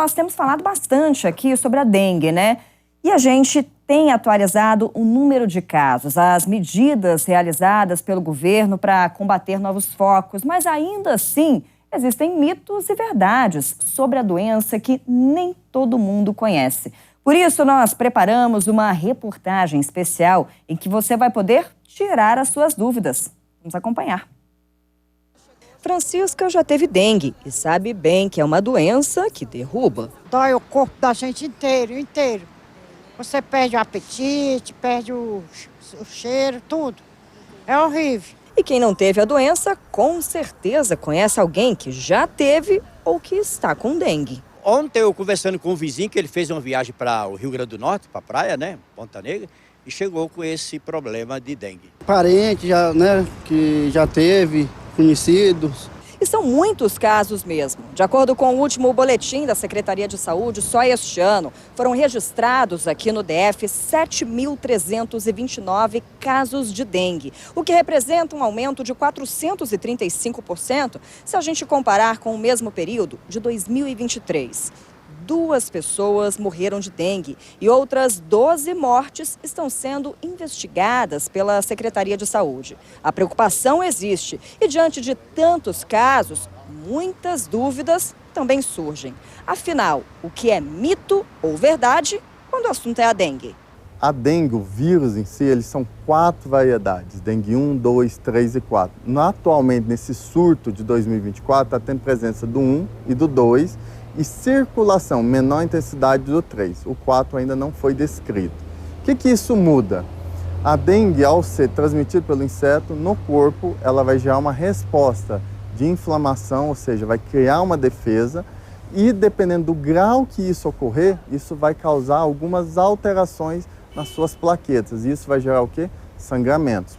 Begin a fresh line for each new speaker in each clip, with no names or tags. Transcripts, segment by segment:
nós temos falado bastante aqui sobre a dengue, né? E a gente tem atualizado o número de casos, as medidas realizadas pelo governo para combater novos focos, mas ainda assim existem mitos e verdades sobre a doença que nem todo mundo conhece. Por isso, nós preparamos uma reportagem especial em que você vai poder tirar as suas dúvidas. Vamos acompanhar. Francisca já teve dengue e sabe bem que é uma doença que derruba.
Dói o corpo da gente inteiro. Você perde o apetite, perde o cheiro, tudo. É horrível.
E quem não teve a doença, com certeza conhece alguém que já teve ou que está com dengue.
Ontem eu conversando com um vizinho que ele fez uma viagem para o Rio Grande do Norte, para a praia, né, Ponta Negra, e chegou com esse problema de dengue.
Parente já, né, que já teve, conhecidos.
E são muitos casos mesmo. De acordo com o último boletim da Secretaria de Saúde, só este ano foram registrados aqui no DF 7.329 casos de dengue, o que representa um aumento de 435% se a gente comparar com o mesmo período de 2023. 2 pessoas morreram de dengue e outras 12 mortes estão sendo investigadas pela Secretaria de Saúde. A preocupação existe e, diante de tantos casos, muitas dúvidas também surgem. Afinal, o que é mito ou verdade quando o assunto é a dengue?
A dengue, o vírus em si, eles são 4 variedades, dengue 1, 2, 3 e 4. Atualmente, nesse surto de 2024, está tendo presença do 1 e do 2, e circulação, menor intensidade do 3. O 4 ainda não foi descrito. O que isso muda? A dengue, ao ser transmitida pelo inseto, no corpo, ela vai gerar uma resposta de inflamação, ou seja, vai criar uma defesa e, dependendo do grau que isso ocorrer, isso vai causar algumas alterações nas suas plaquetas. E isso vai gerar o quê? Sangramentos.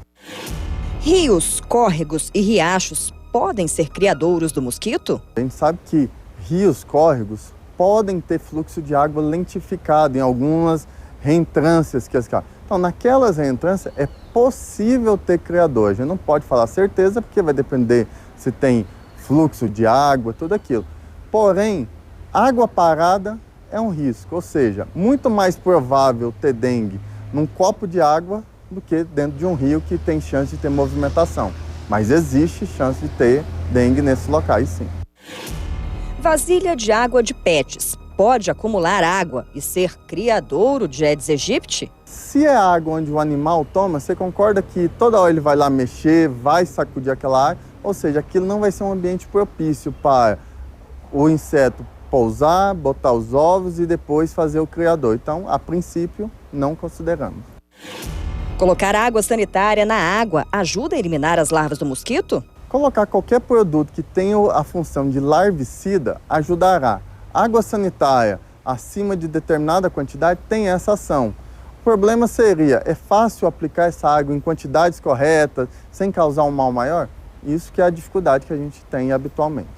Rios, córregos e riachos podem ser criadouros do mosquito?
A gente sabe que rios, córregos podem ter fluxo de água lentificado em algumas reentrâncias que as caras. Então, naquelas reentrâncias é possível ter criador. A gente não pode falar certeza porque vai depender se tem fluxo de água, tudo aquilo. Porém, água parada é um risco, ou seja, muito mais provável ter dengue num copo de água do que dentro de um rio que tem chance de ter movimentação. Mas existe chance de ter dengue nesses locais, sim.
Vasilha de água de PETs pode acumular água e ser criadouro de Aedes aegypti?
Se é água onde o animal toma, você concorda que toda hora ele vai lá mexer, vai sacudir aquela água, ou seja, aquilo não vai ser um ambiente propício para o inseto pousar, botar os ovos e depois fazer o criador. Então, a princípio, não consideramos.
Colocar água sanitária na água ajuda a eliminar as larvas do mosquito?
Colocar qualquer produto que tenha a função de larvicida ajudará. Água sanitária acima de determinada quantidade tem essa ação. O problema seria, é fácil aplicar essa água em quantidades corretas, sem causar um mal maior? Isso que é a dificuldade que a gente tem habitualmente.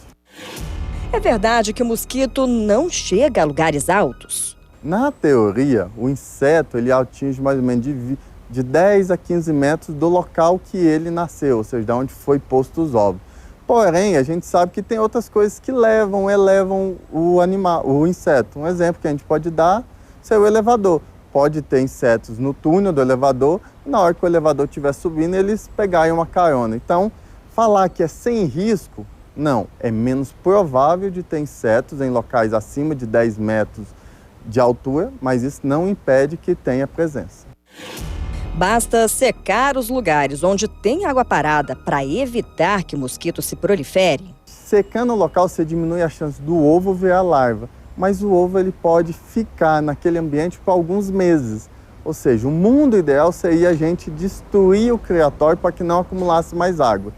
É verdade que o mosquito não chega a lugares altos?
Na teoria, o inseto ele atinge mais ou menos de 10 a 15 metros do local que ele nasceu, ou seja, de onde foi posto os ovos. Porém, a gente sabe que tem outras coisas que elevam o inseto. Um exemplo que a gente pode dar é o elevador. Pode ter insetos no túnel do elevador, na hora que o elevador estiver subindo, eles pegarem uma carona. Então, falar que é sem risco, não. É menos provável de ter insetos em locais acima de 10 metros de altura, mas isso não impede que tenha presença.
Basta secar os lugares onde tem água parada para evitar que o mosquito se prolifere?
Secando o local, você diminui a chance do ovo virar larva, mas o ovo ele pode ficar naquele ambiente por alguns meses. Ou seja, o mundo ideal seria a gente destruir o criatório para que não acumulasse mais água.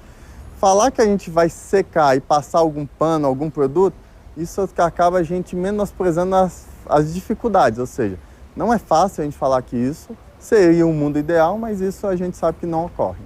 Falar que a gente vai secar e passar algum pano, algum produto, isso acaba a gente menosprezando as dificuldades. Ou seja, não é fácil a gente falar que isso seria um mundo ideal, mas isso a gente sabe que não ocorre.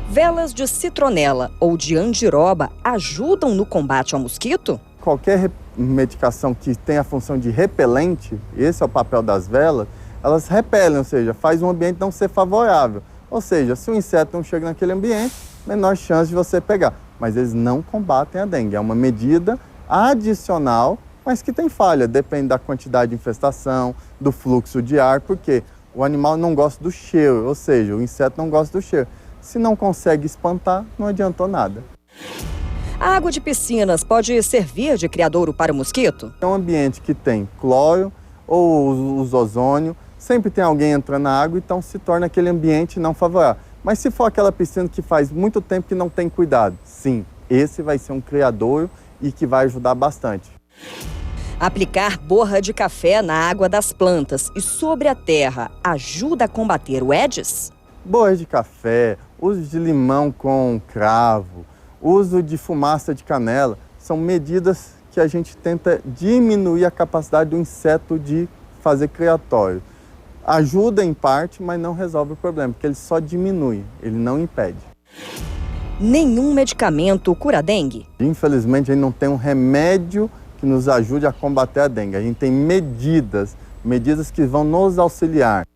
Velas de citronela ou de andiroba ajudam no combate ao mosquito?
Qualquer medicação que tenha a função de repelente, esse é o papel das velas, elas repelem, ou seja, faz um ambiente não ser favorável. Ou seja, se o inseto não chega naquele ambiente, menor chance de você pegar. Mas eles não combatem a dengue, é uma medida adicional mas que tem falha, depende da quantidade de infestação, do fluxo de ar, porque o animal não gosta do cheiro, ou seja, o inseto não gosta do cheiro. Se não consegue espantar, não adiantou nada.
A água de piscinas pode servir de criadouro para o mosquito?
É um ambiente que tem cloro ou os ozônio, sempre tem alguém entrando na água, então se torna aquele ambiente não favorável. Mas se for aquela piscina que faz muito tempo que não tem cuidado, sim, esse vai ser um criadouro e que vai ajudar bastante.
Aplicar borra de café na água das plantas e sobre a terra ajuda a combater o Aedes?
Borra de café, uso de limão com cravo, uso de fumaça de canela, são medidas que a gente tenta diminuir a capacidade do inseto de fazer criatório. Ajuda em parte, mas não resolve o problema, porque ele só diminui, ele não impede.
Nenhum medicamento cura a dengue?
Infelizmente, a gente não tem um remédio que nos ajude a combater a dengue. A gente tem medidas que vão nos auxiliar.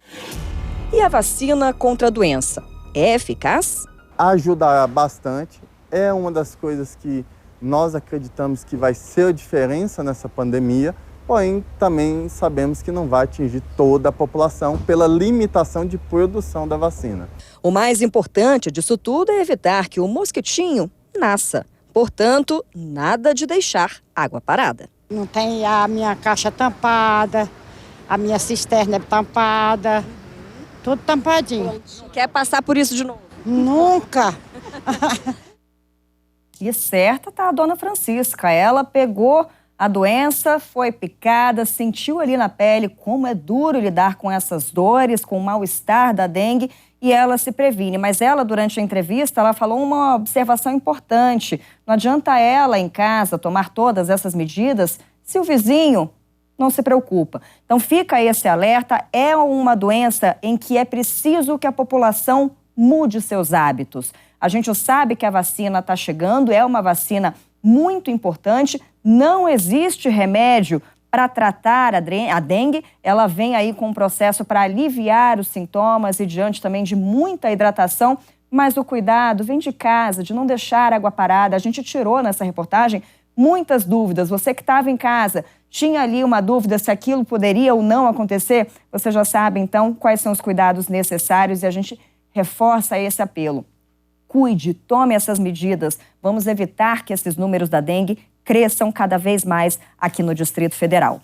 E a vacina contra a doença é eficaz?
Ajudará bastante. É uma das coisas que nós acreditamos que vai ser a diferença nessa pandemia, porém também sabemos que não vai atingir toda a população pela limitação de produção da vacina.
O mais importante disso tudo é evitar que o mosquitinho nasça. Portanto, nada de deixar água parada.
Não tem a minha caixa tampada, a minha cisterna é tampada, tudo tampadinho.
Quer passar por isso de novo?
Nunca!
E certa tá a dona Francisca. Ela pegou a doença, foi picada, sentiu ali na pele como é duro lidar com essas dores, com o mal-estar da dengue, e ela se previne. Mas ela, durante a entrevista, ela falou uma observação importante. Não adianta ela, em casa, tomar todas essas medidas se o vizinho não se preocupa. Então fica esse alerta, é uma doença em que é preciso que a população mude seus hábitos. A gente sabe que a vacina está chegando, é uma vacina muito importante, não existe remédio para tratar a dengue, ela vem aí com um processo para aliviar os sintomas e diante também de muita hidratação, mas o cuidado vem de casa, de não deixar água parada. A gente tirou nessa reportagem muitas dúvidas. Você que estava em casa, tinha ali uma dúvida se aquilo poderia ou não acontecer, você já sabe então quais são os cuidados necessários e a gente reforça esse apelo. Cuide, tome essas medidas. Vamos evitar que esses números da dengue cresçam cada vez mais aqui no Distrito Federal.